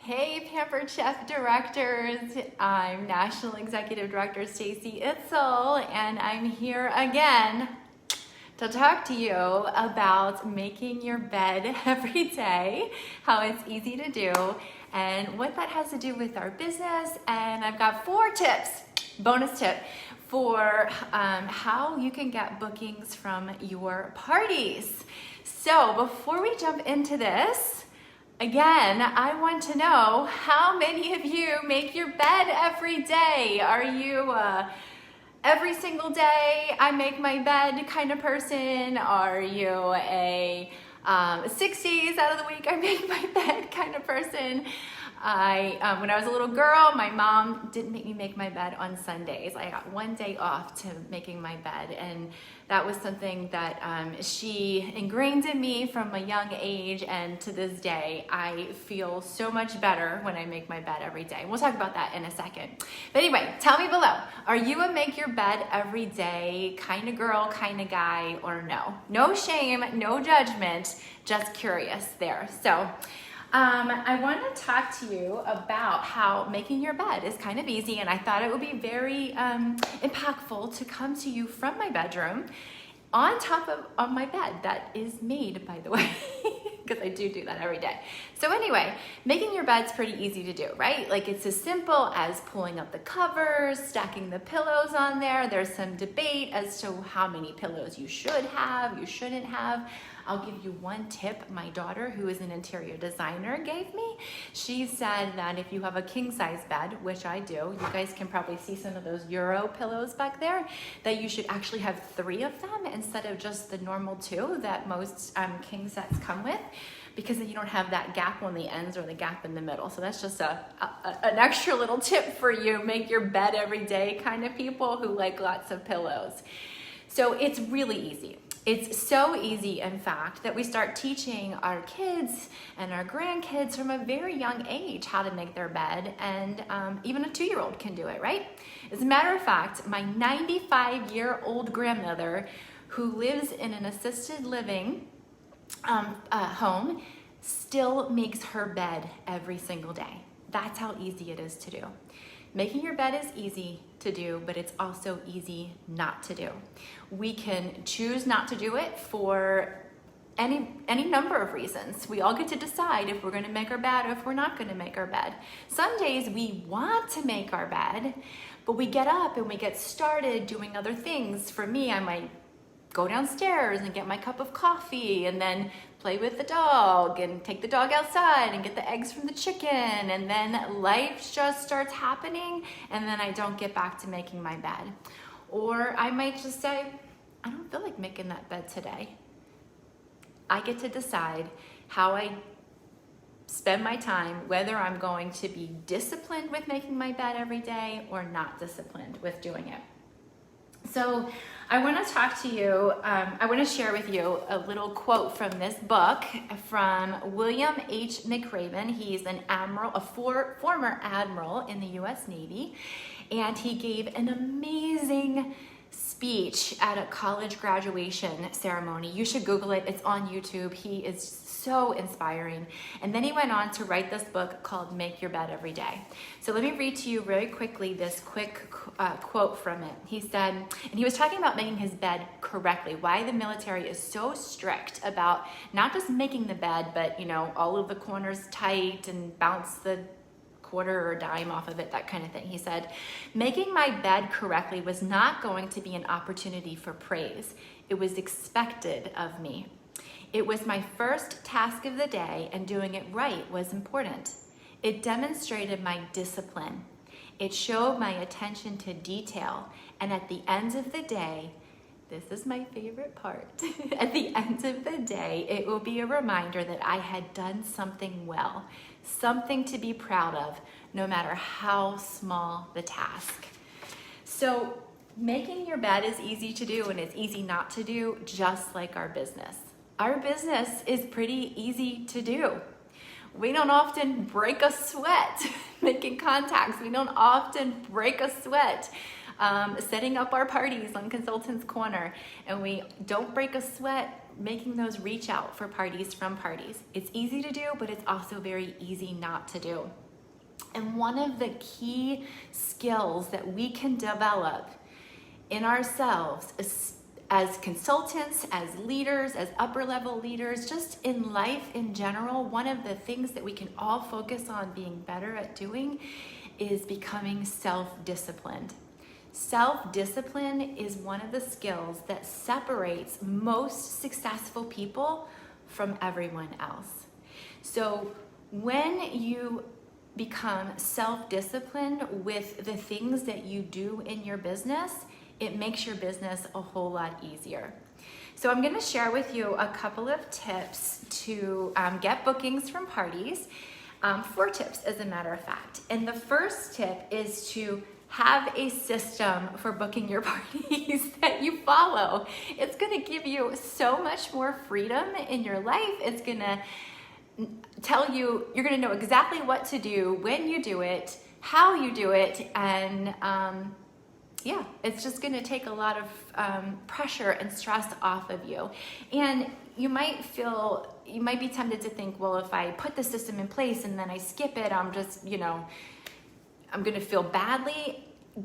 Hey Pampered Chef Directors, I'm National Executive Director Stacy Itzel, and I'm here again to talk to you about making your bed every day, how it's easy to do, and what that has to do with our business. And I've got 4 tips, bonus tip, for how you can get bookings from your parties. So before we jump into this, again, I want to know how many of you make your bed every day. Are you every single day I make my bed kind of person? Are you a 6 days out of the week I make my bed kind of person? When I was a little girl, my mom didn't make me make my bed on Sundays. I got 1 day off to making my bed, and that was something that she ingrained in me from a young age, and to this day, I feel so much better when I make my bed every day. We'll talk about that in a second. But anyway, tell me below, are you a make your bed every day kind of girl, kind of guy, or no? No shame, no judgment, just curious there. So, I want to talk to you about how making your bed is kind of easy, and I thought it would be very impactful to come to you from my bedroom on top of my bed that is made, by the way, because I do that every day. So anyway, making your bed's pretty easy to do, right? Like, it's as simple as pulling up the covers, stacking the pillows on there. There's some debate as to how many pillows you should have, you shouldn't have. I'll give you one tip my daughter, who is an interior designer, gave me. She said that if you have a king size bed, which I do, you guys can probably see some of those Euro pillows back there, that you should actually have 3 of them instead of just the normal 2 that most king sets come with, because then you don't have that gap on the ends or the gap in the middle. So that's just an extra little tip for you, make your bed every day kind of people who like lots of pillows. So it's really easy. It's so easy, in fact, that we start teaching our kids and our grandkids from a very young age how to make their bed, and even a 2-year-old can do it, right? As a matter of fact, my 95-year-old grandmother, who lives in an assisted living home, still makes her bed every single day. That's how easy it is to do. Making your bed is easy to do, but it's also easy not to do. We can choose not to do it for any number of reasons. We all get to decide if we're gonna make our bed or if we're not gonna make our bed. Some days we want to make our bed, but we get up and we get started doing other things. For me, I might go downstairs and get my cup of coffee and then play with the dog and take the dog outside and get the eggs from the chicken, and then life just starts happening, and then I don't get back to making my bed. Or I might just say, I don't feel like making that bed today. I get to decide how I spend my time, whether I'm going to be disciplined with making my bed every day or not disciplined with doing it. So I want to talk to you, I want to share with you a little quote from this book from William H. McRaven. He's an admiral, a former admiral in the U.S. Navy, and he gave an amazing speech at a college graduation ceremony. You should Google it. It's on YouTube. He is so inspiring. And then he went on to write this book called Make Your Bed Every Day. So let me read to you very quickly this quick quote from it. He said, and he was talking about making his bed correctly, why the military is so strict about not just making the bed, but, you know, all of the corners tight and bounce the quarter or dime off of it, that kind of thing. He said, making my bed correctly was not going to be an opportunity for praise. It was expected of me. It was my first task of the day, and doing it right was important. It demonstrated my discipline. It showed my attention to detail, and at the end of the day, this is my favorite part, at the end of the day, it will be a reminder that I had done something well, something to be proud of, no matter how small the task. So making your bed is easy to do, and it's easy not to do, just like our business. Our business is pretty easy to do. We don't often break a sweat making contacts. We don't often break a sweat setting up our parties on Consultants Corner. And we don't break a sweat making those reach out for parties from parties. It's easy to do, but it's also very easy not to do. And one of the key skills that we can develop in ourselves as consultants, as leaders, as upper level leaders, just in life in general, one of the things that we can all focus on being better at doing is becoming self-disciplined. Self-discipline is one of the skills that separates most successful people from everyone else. So when you become self-disciplined with the things that you do in your business, it makes your business a whole lot easier. So I'm going to share with you a couple of tips to get bookings from parties. 4 tips, as a matter of fact. And the first tip is to have a system for booking your parties that you follow. It's going to give you so much more freedom in your life. It's going to tell you, you're going to know exactly what to do, when you do it, how you do it, and yeah, it's just going to take a lot of pressure and stress off of you. And you might be tempted to think, well, if I put the system in place and then I skip it, I'm just, I'm going to feel badly.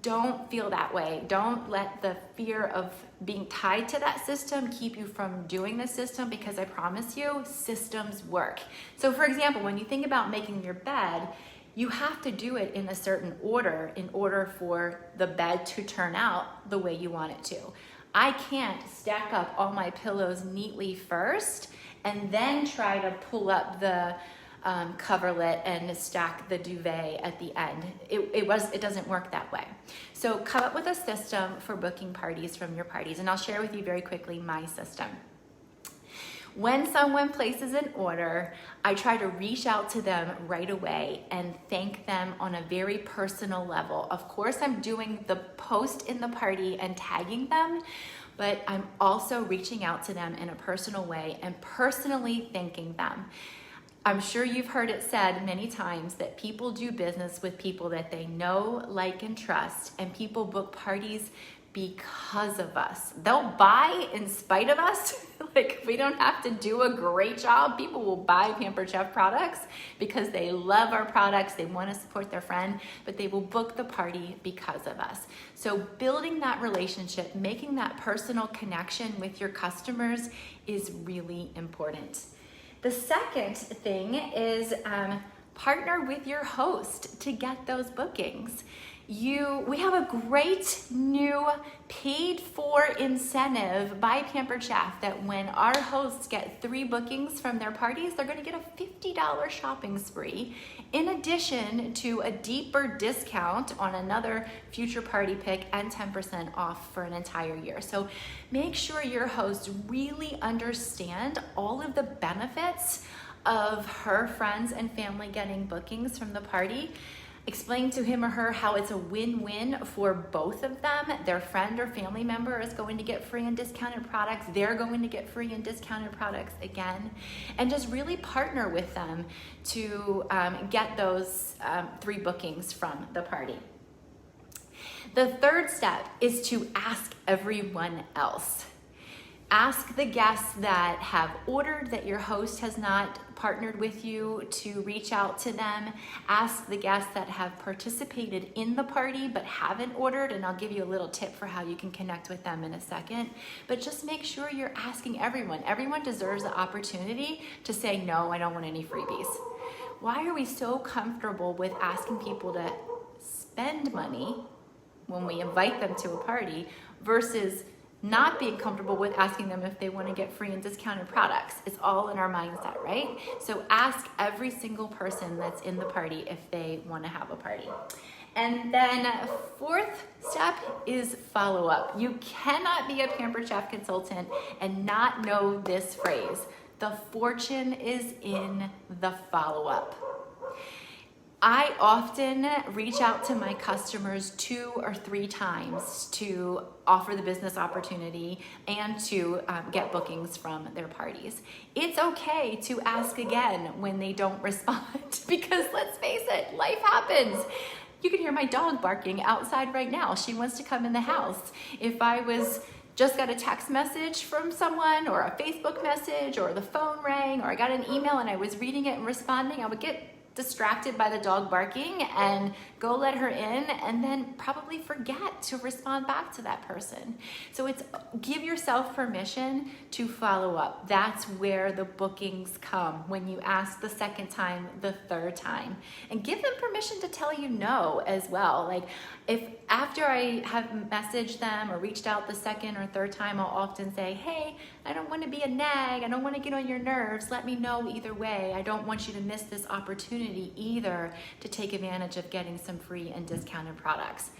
Don't feel that way. Don't let the fear of being tied to that system keep you from doing the system, because I promise you, systems work. So for example, when you think about making your bed, you have to do it in a certain order in order for the bed to turn out the way you want it to. I can't stack up all my pillows neatly first and then try to pull up the coverlet and stack the duvet at the end. It doesn't work that way. So come up with a system for booking parties from your parties, and I'll share with you very quickly my system. When someone places an order, I try to reach out to them right away and thank them on a very personal level. Of course, I'm doing the post in the party and tagging them, but I'm also reaching out to them in a personal way and personally thanking them. I'm sure you've heard it said many times that people do business with people that they know, like, and trust, and people book parties because of us. They'll buy in spite of us. Like, we don't have to do a great job. People will buy Pampered Chef products because they love our products, they want to support their friend, but they will book the party because of us. So building that relationship, making that personal connection with your customers is really important. The second thing is partner with your host to get those bookings. We have a great new paid for incentive by Pampered Chef that when our hosts get 3 bookings from their parties, they're going to get a $50 shopping spree in addition to a deeper discount on another future party pick and 10% off for an entire year. So make sure your hosts really understand all of the benefits of her friends and family getting bookings from the party. Explain to him or her how it's a win-win for both of them. Their friend or family member is going to get free and discounted products. They're going to get free and discounted products again. And just really partner with them to get those 3 bookings from the party. The third step is to ask everyone else. Ask the guests that have ordered that your host has not partnered with you to reach out to them. Ask the guests that have participated in the party but haven't ordered, and I'll give you a little tip for how you can connect with them in a second. But just make sure you're asking everyone. Everyone deserves the opportunity to say, no, I don't want any freebies. Why are we so comfortable with asking people to spend money when we invite them to a party versus not being comfortable with asking them if they want to get free and discounted products? It's all in our mindset, right? So ask every single person that's in the party if they want to have a party. And then 4th step is follow up. You cannot be a Pampered Chef consultant and not know this phrase. The fortune is in the follow-up. I often reach out to my customers 2 or 3 times to offer the business opportunity and to get bookings from their parties. It's okay to ask again when they don't respond because let's face it, life happens. You can hear my dog barking outside right now. She wants to come in the house. If I was just got a text message from someone or a Facebook message or the phone rang or I got an email and I was reading it and responding, I would get distracted by the dog barking and go let her in and then probably forget to respond back to that person. So it's give yourself permission to follow up. That's where the bookings come, when you ask the second time, the third time, and give them permission to tell you no as well. Like if after I have messaged them or reached out the second or third time, I'll often say, hey, I don't want to be a nag. I don't want to get on your nerves. Let me know either way. I don't want you to miss this opportunity either to take advantage of getting some free and discounted products.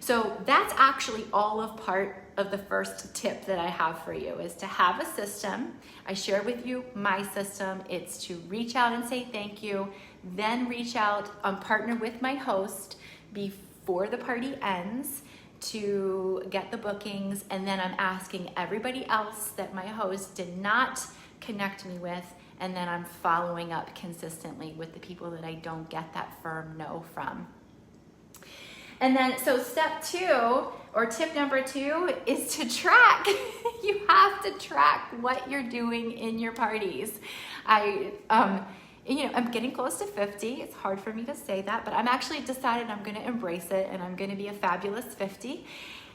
So that's actually all of part of the first tip that I have for you, is to have a system. I share with you my system. It's to reach out and say thank you, then reach out, partner with my host before the party ends to get the bookings, and then I'm asking everybody else that my host did not connect me with, and then I'm following up consistently with the people that I don't get that firm no from. And then, so step 2, or tip number 2, is to track. You have to track what you're doing in your parties. I'm getting close to 50. It's hard for me to say that, but I'm actually decided I'm gonna embrace it and I'm gonna be a fabulous 50.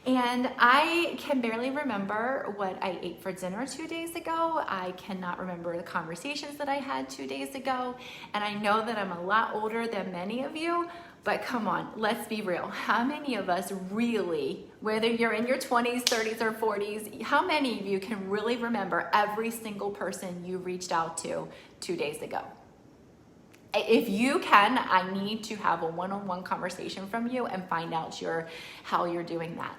And I can barely remember what I ate for dinner 2 days ago. I cannot remember the conversations that I had 2 days ago. And I know that I'm a lot older than many of you, but come on, let's be real. How many of us really, whether you're in your 20s, 30s, or 40s, how many of you can really remember every single person you reached out to 2 days ago? If you can, I need to have a one-on-one conversation from you and find out how you're doing that.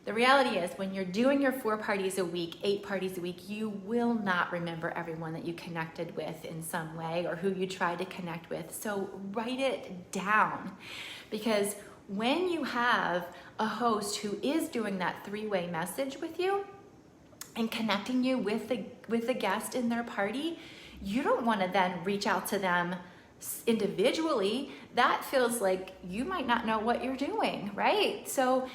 The reality is, when you're doing your 4 parties a week, 8 parties a week, you will not remember everyone that you connected with in some way or who you tried to connect with. So write it down, because when you have a host who is doing that 3-way message with you and connecting you with the guest in their party, you don't want to then reach out to them individually. That feels like you might not know what you're doing, right? So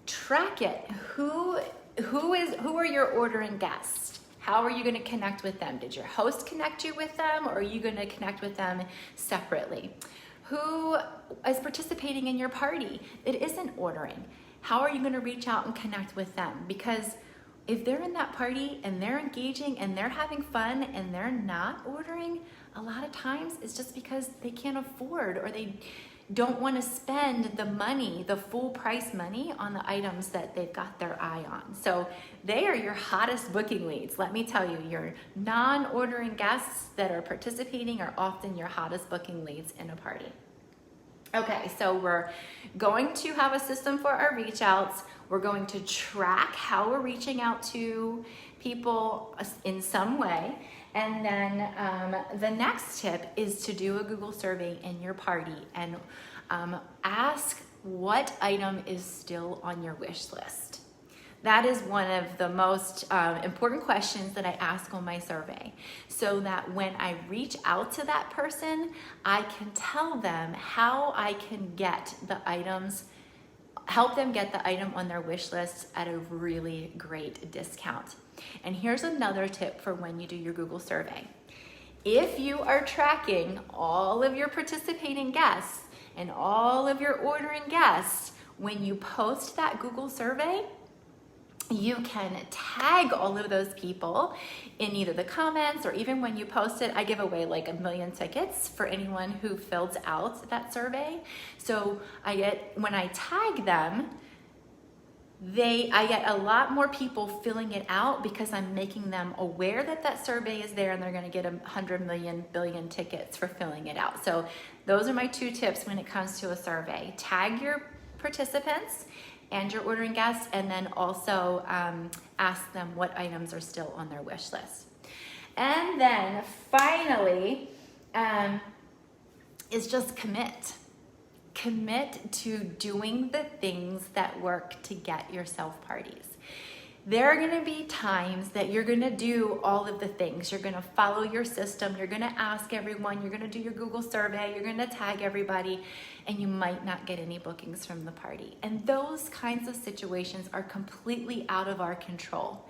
track it. Who are your ordering guests? How are you going to connect with them? Did your host connect you with them, or are you going to connect with them separately? Who is participating in your party that isn't ordering? How are you going to reach out and connect with them? Because if they're in that party and they're engaging and they're having fun and they're not ordering, a lot of times it's just because they can't afford, or they don't want to spend the money, the full price money, on the items that they've got their eye on. So they are your hottest booking leads. Let me tell you, your non-ordering guests that are participating are often your hottest booking leads in a party. Okay, so we're going to have a system for our reach outs. We're going to track how we're reaching out to people in some way. And then the next tip is to do a Google survey in your party and ask what item is still on your wish list. That is one of the most important questions that I ask on my survey, so that when I reach out to that person, I can tell them how I can get the items, help them get the item on their wish list at a really great discount. And here's another tip for when you do your Google survey. If you are tracking all of your participating guests and all of your ordering guests, when you post that Google survey, you can tag all of those people in either the comments, or even when you post it. I give away like 1 million tickets for anyone who fills out that survey. So when I tag them, I get a lot more people filling it out, because I'm making them aware that that survey is there, and they're going to get 100 million billion tickets for filling it out. So those are my 2 tips when it comes to a survey. Tag your participants and your ordering guests, and then also ask them what items are still on their wish list. And then finally is just commit. Commit to doing the things that work to get yourself parties. There are going to be times that you're going to do all of the things. You're going to follow your system. You're going to ask everyone. You're going to do your Google survey. You're going to tag everybody, and you might not get any bookings from the party. And those kinds of situations are completely out of our control.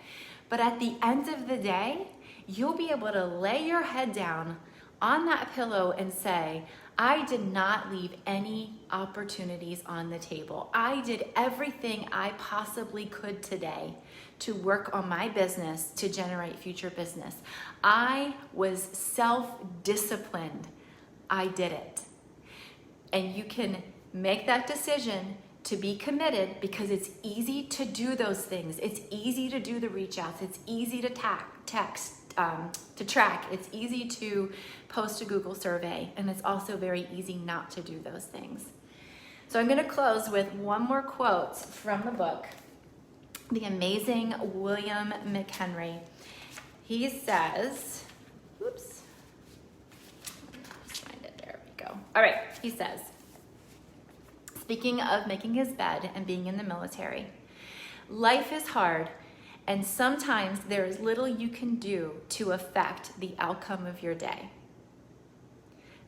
But at the end of the day, you'll be able to lay your head down on that pillow and say, I did not leave any opportunities on the table. I did everything I possibly could today to work on my business to generate future business. I was self-disciplined. I did it. And you can make that decision to be committed because it's easy to do those things. It's easy to do the reach outs. It's easy to text. To track. It's easy to post a Google survey, and it's also very easy not to do those things. So I'm going to close with one more quote from the book, the amazing William McHenry. He says, oops, let's find it, there we go. All right, he says, speaking of making his bed and being in the military, life is hard, and sometimes there is little you can do to affect the outcome of your day.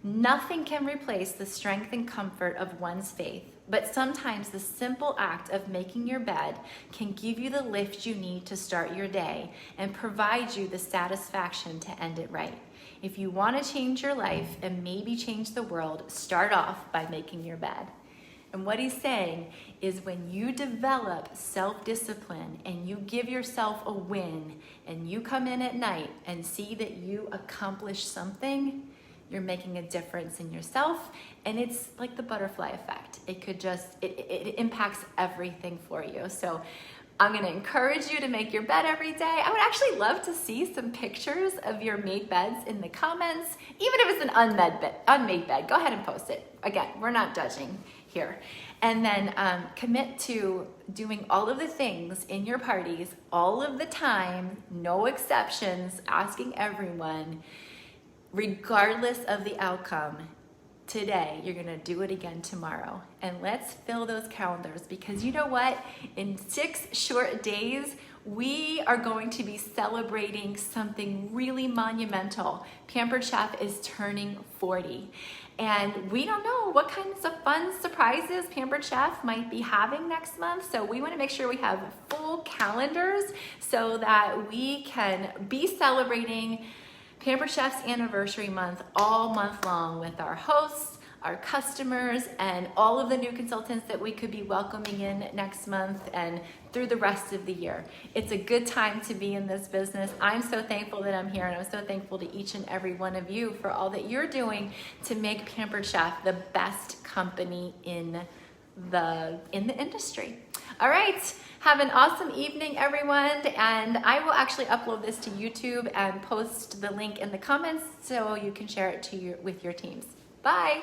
Nothing can replace the strength and comfort of one's faith, but sometimes the simple act of making your bed can give you the lift you need to start your day and provide you the satisfaction to end it right. If you want to change your life and maybe change the world, start off by making your bed. And what he's saying is when you develop self-discipline and you give yourself a win and you come in at night and see that you accomplished something, you're making a difference in yourself, and it's like the butterfly effect. It impacts everything for you. So I'm gonna encourage you to make your bed every day. I would actually love to see some pictures of your made beds in the comments, even if it's an unmade bed, go ahead and post it. Again, we're not judging here. And then commit to doing all of the things in your parties all of the time, no exceptions, asking everyone, regardless of the outcome. Today, you're gonna do it again tomorrow. And let's fill those calendars, because you know what? In 6 short days, we are going to be celebrating something really monumental. Pampered Chef is turning 40. And we don't know what kinds of fun surprises Pampered Chef might be having next month. So we wanna make sure we have full calendars so that we can be celebrating Pampered Chef's anniversary month all month long with our hosts, our customers, and all of the new consultants that we could be welcoming in next month and through the rest of the year. It's a good time to be in this business. I'm so thankful that I'm here, and I'm so thankful to each and every one of you for all that you're doing to make Pampered Chef the best company in the industry. All right, have an awesome evening, everyone, and I will actually upload this to YouTube and post the link in the comments so you can share it with your teams. Bye.